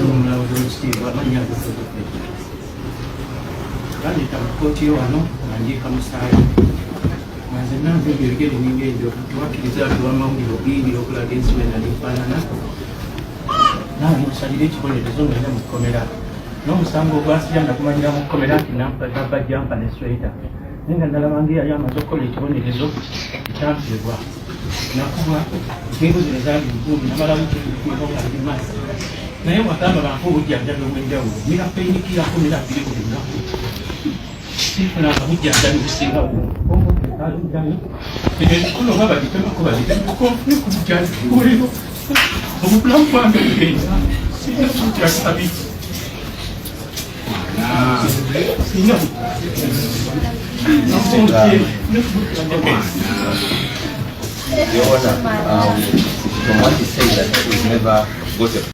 Omulamuzi w'ekitiibwa amannya agasogedde bandita mu kkooti yo wano nga njiika musaayi nga nzenna mpemba ebigere n'ingendo tewakkiriza tuwamawulire obuyingira okulaga ensi bwe nali nfaanana nawe musalire ekibonerezo ngenda mu kkomera n'omusango ogwasirya nga kumanyira mu kkomera nti namba jampa ne sweta naye nga ndalabanga eyali amaze okukola ekibonerezo ekyampeebwa nakuba enkingo zino zaali nkumi namalawo ekingo nga ndi masa naye wagamba banfu obujjanjabi obw'enjawulo mirapeinikirako mirabiri buli lunaku sifunanga bujjanjabi businga bukaluddamu ebyo ebikono oba babitemako babitemekonfune ku bujjanjabi buliro obulamu bwange bugenda sirina bujjanjabi sirina Your Honor, from what you say that we've never got a